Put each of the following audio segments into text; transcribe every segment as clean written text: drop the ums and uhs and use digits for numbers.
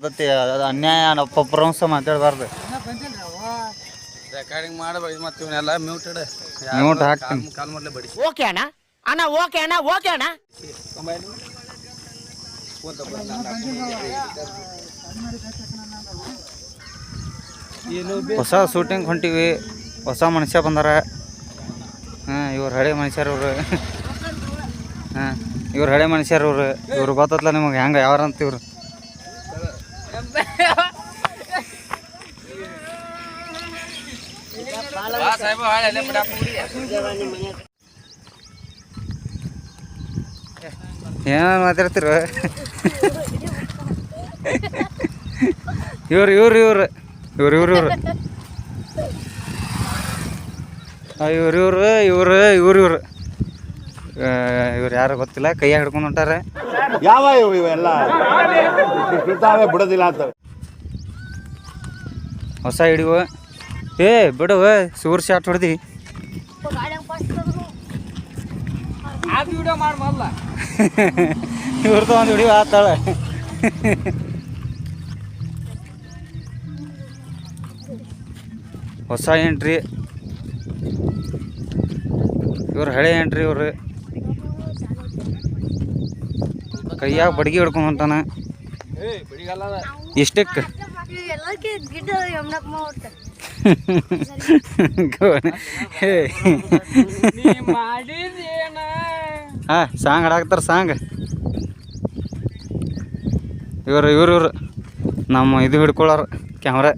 ಬರ್ತೈತಿ. ಅನ್ಯಾಯ ಪಪ್ರಂಸ ಮಾತಾಡಬಾರ್ದು. ರೆಕಾರ್ಡಿಂಗ್ ಮಾಡಬೇಡಿ ಮತ್ತೆ ಇವನ್ನೆಲ್ಲ ಮ್ಯೂಟ್ ಹಾಕ್ತೀನಿ. ಕಾಲ್ ಮೊದಲೇ ಬಡಿ. ಓಕೆ ಅಣ್ಣ ಅಣ್ಣ ಓಕೆ ಅಣ್ಣ ಓಕೆ ಅಣ್ಣ. ಹೊಸ ಶೂಟಿಂಗ್ ಹೊಂಟಿವಿ. ಹೊಸ ಮನುಷ್ಯ ಬಂದಾರ. ಇವ್ರು ಹಳೆ ಮನುಷ್ಯರು ಇವ್ರು. ಇವ್ರು ಹಳೆ ಮನುಷ್ಯರು ಇವ್ರು ಗೊತ್ತಲ್ಲ ನಿಮಗೆ ಹೆಂಗೆ ಯಾರಂತ ಇವ್ರು. ಏನೇನು ಮಾತಾಡ್ತಿರ ಇವ್ರು ಇವ್ರು ಇವ್ರು ಇವ್ರು ಇವ್ರು ಇವ್ರು ಇವ್ರು ಇವ್ರು ಇವ್ರು ಇವ್ರು ಇವ್ರು ಇವ್ರು ಯಾರು ಗೊತ್ತಿಲ್ಲ. ಕೈಯಾಗ ಹಿಡ್ಕೊಂಡು ಹೊಂಟಾರೆ. ಯಾವ ಇವೆಲ್ಲ ಬಿಡೋದಿಲ್ಲ ಅಂತ ಹೊಸ ಹಿಡಿವು. ಏ ಬಿಡುವ ಸೂರ್ ಶಾಟ್ ಹೊಡೆದಿ. ಇವ್ರದ್ದು ಒಂದು ಹಿಡಿವು ಆತಾಳ. ಹೊಸ ಎಂಟ್ರಿ. ಇವ್ರು ಹಳೆ ಎಂಟ್ರಿ. ಇವ್ರು ಕೈಯಾಗ ಬಡ್ಗಿ ಹಿಡ್ಕೊಂಡು ಹೊಂಟಾನ. ಇಷ್ಟಕ್ಕೆ ಸಾಂಗ್ ಹಾಡಾಕ್ತಾರ ಸಾಂಗ್. ಇವ್ರು ಇವ್ರು ಇವ್ರು ನಮ್ಮ ಇದು ಹಿಡ್ಕೊಳ್ಳಾರ ಕ್ಯಾಮ್ರಾ.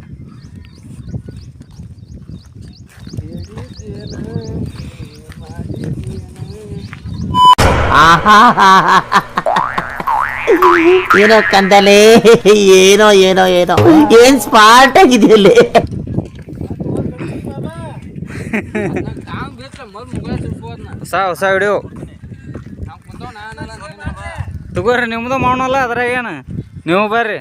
ಏನೋ ಕಂದಲೆ ಏನೋ ಏನೋ ಏನೋ ಏನ್ ಸ್ಮಾರ್ಟ್ ಆಗಿದೆಯಲ್ಲಿ. ಹೊಸ ಹೊಸ ವಿಡಿಯೋ ತಗೋರಿ. ನಿಮ್ದು ಮಾಡೋಲ್ಲ ಅದ್ರಾಗ ಏನು. ನೀವು ಬರ್ರಿ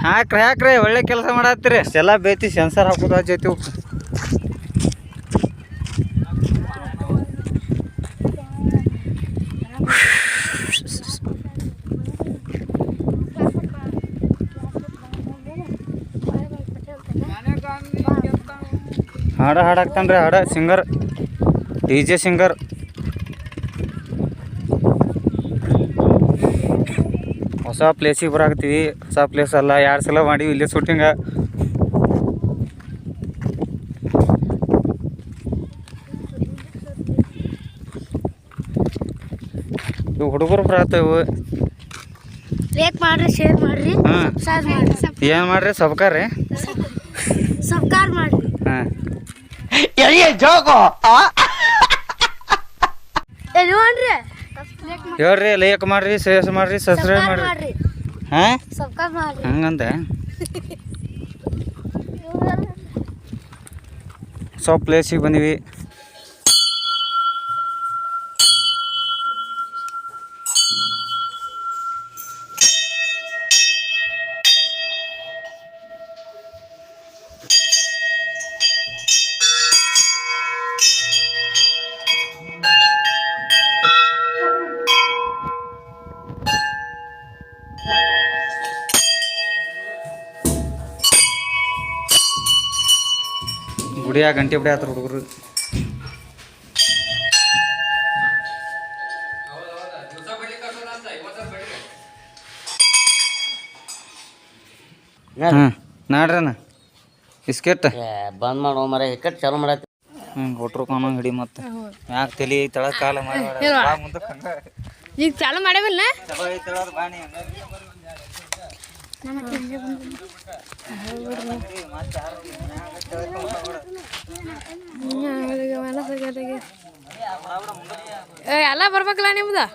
ಹಾಕ್ರಿ ಹಾಕ್ರಿ. ಒಳ್ಳೆ ಕೆಲಸ ಮಾಡತ್ತೀರಿ. ಅಷ್ಟೆಲ್ಲ ಬೇತಿ ಸೆನ್ಸರ್ ಹಾಕೋದು ಜೊತೆ. ಹಾಡ ಹಾಡಾಕ್ತಾನ್ರಿ. ಹಾಡ ಸಿಂಗರ್ DJ ಸಿಂಗರ್. ಹೊಸ ಪ್ಲೇಸಿಗೆ ಬರಾಕ್ತೀವಿ. ಹೊಸ ಪ್ಲೇಸ್ ಅಲ್ಲ, 2 ಸಲ ಮಾಡೀವಿ ಇಲ್ಲೇ ಶೂಟಿಂಗ. ಇವು ಹುಡುಗರು ಬರತ್ತವು. ಲೈಕ್ ಮಾಡ್ರಿ, ಶೇರ್ ಮಾಡ್ರಿ, ಸಬ್ಸ್ಕ್ರೈಬ್ ಮಾಡ್ರಿ. ಏನು ಮಾಡ್ರಿ? ಸಬ್ಸ್ಕ್ರೈಬ್ ಸಬ್ಸ್ಕ್ರೈಬ್ ಮಾಡ್ರಿ. ಹೇಳ್ರಿ. ಲೈಕ್ ಮಾಡ್ರಿ, ಶೇರ್ ಮಾಡ್ರಿ, ಸಬ್ಸ್ಕ್ರೈಬ್ ಮಾಡ್ರಿ. ಸಬ್ಸ್ಕ್ರೈಬ್ ಮಾಡ್ರಿ ಹಂಗಂದ ಹೊಸ ಪ್ಲೇಸಿಗೆ ಬಂದೀವಿ. ಗುಡಿಯಾಗ ಗಂಟೆ ಬಿಡಿ ಆತರ ಹುಡುಗರು. ನಾಡ್ರನ ಬಿಸ್ಕೆಟ್ ಬಂದ್ ಮಾಡೋ ಮರ ಹಿಕ್ಕಟ್ ಚಾಲು ಮಾಡತ್ತಿ. ಕೊಟ್ರು ಕಾಮ ಹಿಡಿ. ಮತ್ತೆ ಯಾಕೆ ತಲೆ ತಳ ಕಾಲ ಮಾಡಿ ಈಗ ಚಾಲು ಮಾಡೇವಿಲ್ಲ. ಎಲ್ಲ ಬರ್ಬೇಕಲ್ಲ ನಿಮ್ದು.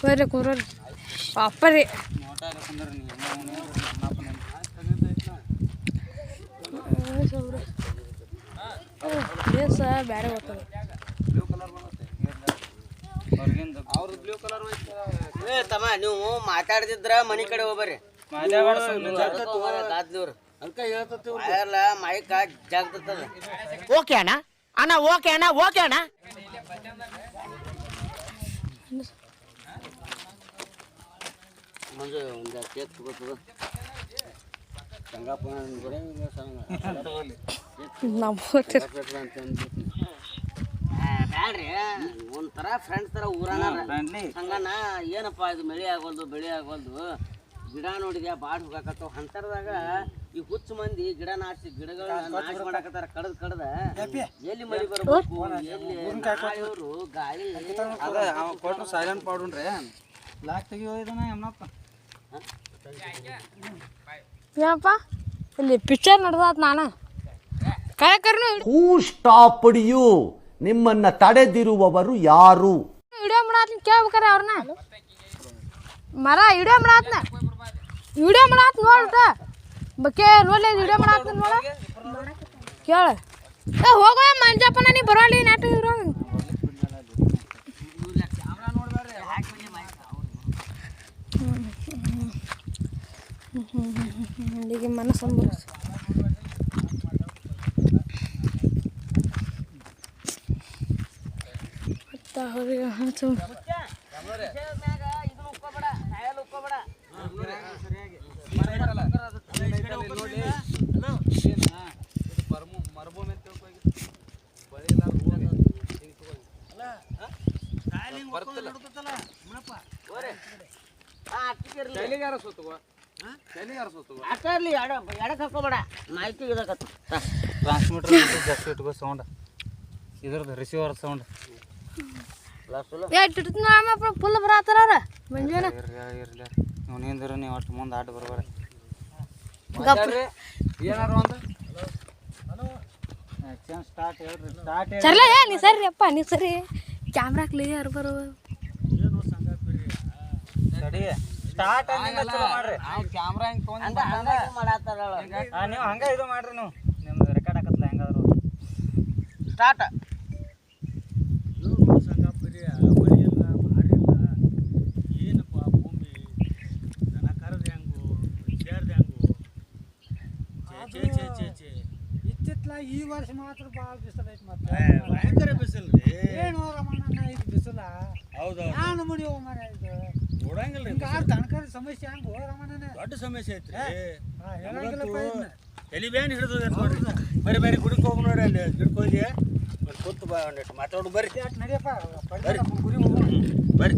ಬರ್ರಿ ಕೂರ್ರಿ ಪಾಪರಿ. ಬೇರೆ ಗೊತ್ತದ. ತಮ್ಮ ನೀವು ಮಾತಾಡ್ತಿದ್ರ ಮನಿ ಕಡೆ ಹೋಗ್ಬರ್ರಿ. ಅಲ್ಲ ಮೈಕ ಜಾಗ್ತದ ಓಕೆ ಅಣ್ಣ ಅಣ್ಣ ಓಕೆ ಅಣ್ಣ ಓಕೆ ಅಣ್ಣ ಮುಂದೆ ಒಂದು ಕೇಕ್ ತಗೋತದ ಸಂಗಪ್ಪ ಬ್ಯಾಡ್ರಿ ಒಂಥರ ಫ್ರೆಂಡ್ಸ್ ಥರ ಊರಾನ ಹಂಗನ ಏನಪ್ಪ ಇದು ಮಳೆ ಆಗೋಲ್ದು ಬೆಳೆ ಆಗೋಲ್ದು ಗಿಡ ನೋಡಿದ್ಯಾ ಬಾಡ್ ಹೋಗಾಕತ್ತವ ಅಂತರದಾಗ ಈ ಹುಚ್ಚು ಮಂದಿ ಗಿಡ ನಾಟಿ ಗಿಡಗಳನ್ನ ನಾಶ ಮಾಡಾಕತ್ತಾರ ಕಡ್ದ ಎಲ್ಲಿ ಮಳಿ ಬರ್ಬೇಕು ಎಲ್ಲಿ ಇವರು ಗಾಳಿ ಅದ ಕೊಟ್ರು ಸೈಲೆಂಟ್ ಪಾಡುಣ್ರಿ ಲಾಕ್ ತೆಗಿಯೋ ಇದನ್ನ ಎಮ್ಮಪ್ಪ ಏನಪ್ಪ ಇಲ್ಲಿ ಪಿಕ್ಚರ್ ನಡೆದಾತ್ ನಾನು ಕರೆಕರ್ನು ಹೂ ಸ್ಟಾಪ್ಡ್ ಯು ನಿಮ್ಮನ್ನ ತಡೆದಿರುವವರು ಯಾರು? ವಿಡಿಯೋ ಮಾಡಾತ್ನ ಕೇಳ್ಬೇಕಾರ ಅವ್ರನ್ನ ಮರ ವಿಡಿಯೋ ಮಾಡಾತ್ನ ನೋಡ್ದ ಬಕ್ಕೆ ನೋಡ್ಲಿ ವಿಡಿಯೋ ಮಾಡಾತ್ನ ನೋಡ ಕೇಳ ಹೋಗೋ ಮಂಜಪ್ಪನ ನೀ ಬರೋಲ್ಲ ನಾಟ ಇರೋ ಈಗ ಮನಸ್ಸು ಎಡಕ್ಕೆ ಹಾಕೋಬೇಡ ಮಾಹಿತಿ ಇದಾಕತ್ತ ಟ್ರಾನ್ಸ್ಮಿಟರ್ ಜಾಸ್ತಿ ಇಟ್ಕೋ ಸೌಂಡ್ ಇದ್ರದ್ದು ರಿಸೀವರ್ ಸೌಂಡ್ ಫುಲ್ ಬರತ್ತಾರ ಅವ್ರ ಮಂಜುನ ಇರ್ಲಿ ನೀವು ನಿಂದ್ರು ನೀವು ಅಷ್ಟು ಮುಂದೆ ಆಟ ಬರ್ಬೇಡ ಏನಾರು ಒಂದು ಆ್ಯಕ್ಷನ್ ಸ್ಟಾರ್ಟ್ ಹೇಳ್ರಿ ಸ್ಟಾರ್ಟ್ ಚರ್ಲ ನೀ ಸರಿ ಅಪ್ಪ ನೀ ಸರಿ ಕ್ಯಾಮ್ರಾ ಕ್ಲಿಯರ್ ಬರೋ ಸರಿ ಸ್ಟಾರ್ಟ್ ಮಾಡ್ರಿ ನಾವು ಕ್ಯಾಮ್ರಾ ಹಿಂಗೆ ತೊಗೊಂಡು ಮಾಡತ್ತಾರ ನೀವು ಹಂಗೆ ಇದು ಮಾಡ್ರಿ ನೀವು ನಿಮ್ದು ರೆಕಾರ್ಡ್ ಹಾಕತ್ತಲ್ಲ ಹೆಂಗಾದ್ರು ಸ್ಟಾರ್ಟ್ ಸಂಗಾಪುರಿ ಮಳೆಯಲ್ಲ ಮಾರಿಲ್ಲ ಏನಪ್ಪ ಭೂಮಿ ದನ ಕರದ ಹೆಂಗು ಸೇರ್ದ ಹೆಂಗು ಚೇ ಇತ್ತಿತ್ತಲ ಈ ವರ್ಷ ಮಾತ್ರ ಭಾಳ ಬಿಸಿಲು ಐತಿ ಮತ್ತೆ ಭಯಂಕರ ಬಿಸಿಲು ರೀ ಏನು ರಮಣ್ಣ ಇದು ಬಿಸಿಲ ಹೌದು ನಾನು ಮುಡಿಯೋ ಮರ ಇದು ನೋಡಂಗಿಲ್ಲ ರೀ ಹಿಂಗಾರು ತನಕರಿ ಸಮಸ್ಯೆ ಹಂಗು ರಮಣ್ಣನ ದೊಡ್ಡ ಸಮಸ್ಯೆ ಐತ್ರಿ ಹೇಳಂಗಿಲ್ಲಪ್ಪ ಇದನ್ನ ತಲೆ ಬ್ಯಾನ್ ಹಿಡಿದು ನೋಡ್ರಿ ಬರೀ ಗುಡಿಗೆ ಹೋಗಿ ನೋಡ್ರಿ ಅಲ್ಲಿ ಗಿಡಕ್ಕೆ ಹೋಗಿ ಕೂತು ಬಾ ಒಂದಿಟ್ಟು ಮಾತಾಡೋದು ಬರ್ರಿ ಅಟ್ ನಡಿಯಪ್ಪ ಗುರಿ ಹೋಗೋಣ ಬರ್ರಿ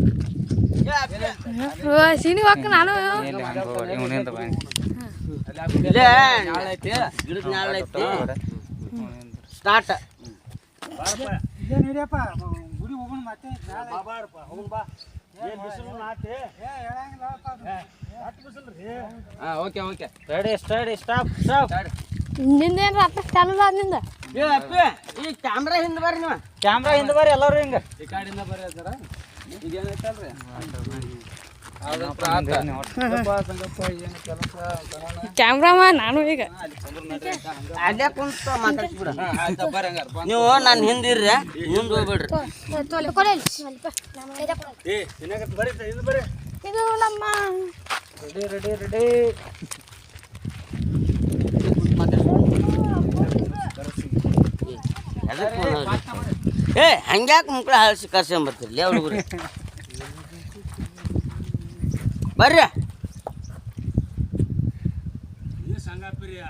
ಸೀನಿ ಹಾಕ ನಾನು ಇವನಿಂದ ಗಿಡದ ನ್ಯಾಳ ಐತಿ ಸ್ಟಾರ್ಟ್ ಇದೇ ನಡಿಯಪ್ಪ ಗುರಿ ಹೋಗೋಣ ಮತ್ತೆ ಬಾ ಬಾರಪ್ಪ ಹೋಗೋಣ ಬಾ ಏನು ಬಿಸಿಲು ನಾಟಿ ಹೇಳಂಗಿಲ್ಲಪ್ಪ ಅಷ್ಟು ಬಿಸಿಲು ರೀ ಓಕೆ ಓಕೆ ಸ್ಟಡಿ ಸ್ಟಾಪ್ ನಿಂದೇನು ರಾತ್ರಿ ಚಾಲು ನಿಂದ ಏ ಅಪ್ಪಿ ಈ ಕ್ಯಾಮ್ರಾ ಹಿಂದೆ ಬರ್ರಿ ನೀವು ಕ್ಯಾಮ್ರಾ ಹಿಂದೆ ಬರ್ರಿ ಎಲ್ಲರೂ ಹಿಂಗೆ ಈ ಕಾಡಿಂದ ಬರೀ ಅದಾರ ಈಗ ಏನೈತಲ್ರಿ ಕ್ಯಾಮ್ರಾಮ ನಾನು ಈಗ ಅಲ್ಲೇ ಕುಂತ ಮಾತಾಡ್ಸ್ಬಿಡ ನೀವು ನನ್ನ ಹಿಂದಿರ್ರಿ ಮುಂದೆ ಹೋಗ್ಬೇಡ್ರಿ ಇದು ನಮ್ಮ ರೆಡಿ ಏ ಹಂಗ್ಯಾಕೆ ಮುಕ್ಳ ಹಾಳಿಸಿ ಕರ್ಸ್ಕೊಂಬರ್ತಿರ್ಲಿ ಹುಡುಗರು ಬರ್ರಿ ಈ ಸಂಗಾಪಿರಿಯ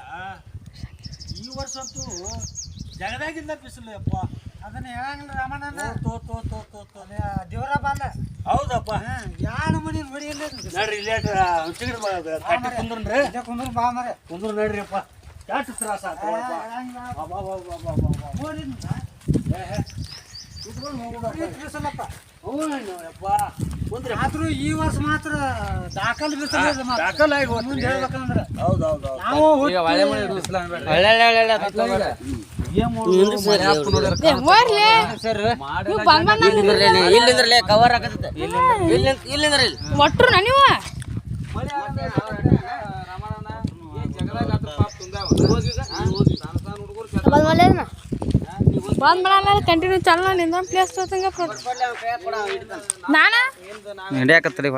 ಈ ವರ್ಷ ಅಂತೂ ಜಗದಾಗಿಂದ ಬಿಸಿಲು ಅಪ್ಪ ಅದನ್ನ ಹೇಳಂಗಿಲ್ಲ ರಮಣ್ಣನ ತೋ ದೇವರ ಬಾಲ ಹೌದಪ್ಪ ಯಾರು ಮನಿ ನೋಡಿಲ್ಲ ನಡ್ರಿ ಇಲ್ಲೇ ಕಟ್ಟಿ ಕುಂದ್ರನ್ರಿ ಇದೇ ಕುಂದ್ರ ಬಾ ಮರೆ ಕುಂದ್ರ ನಡ್ರಿಯಪ್ಪ ಎಷ್ಟು ತ್ರಾಸ ಆದ್ರೂ ಈ ವರ್ಷ ಮಾತ್ರ ದಾಖಲ್ ಬಿಸಿಲು ದಾಖಲ್ ಆಗಿ ಮುಂದೆ ಹೇಳ್ಬೇಕಂದ್ರೆ ಹೌದೌದು ನಾವು ಇಲ್ಲಿಂದ್ರಲೇ ಕವರ್ ಆಗತ್ತೆ ಇಲ್ಲಿಂದ್ರ ಒಟ್ರು ನೀವು ಬಂದ್ ಮಾಡಲ್ಲ ಕಂಟಿನ್ಯೂ ಚಾಲ ನಿಂದ ಪ್ಲೇಸ್ ತೋತಂಗ ನಾನು ಹಿಡಿಯಾಕತ್ತಡಿ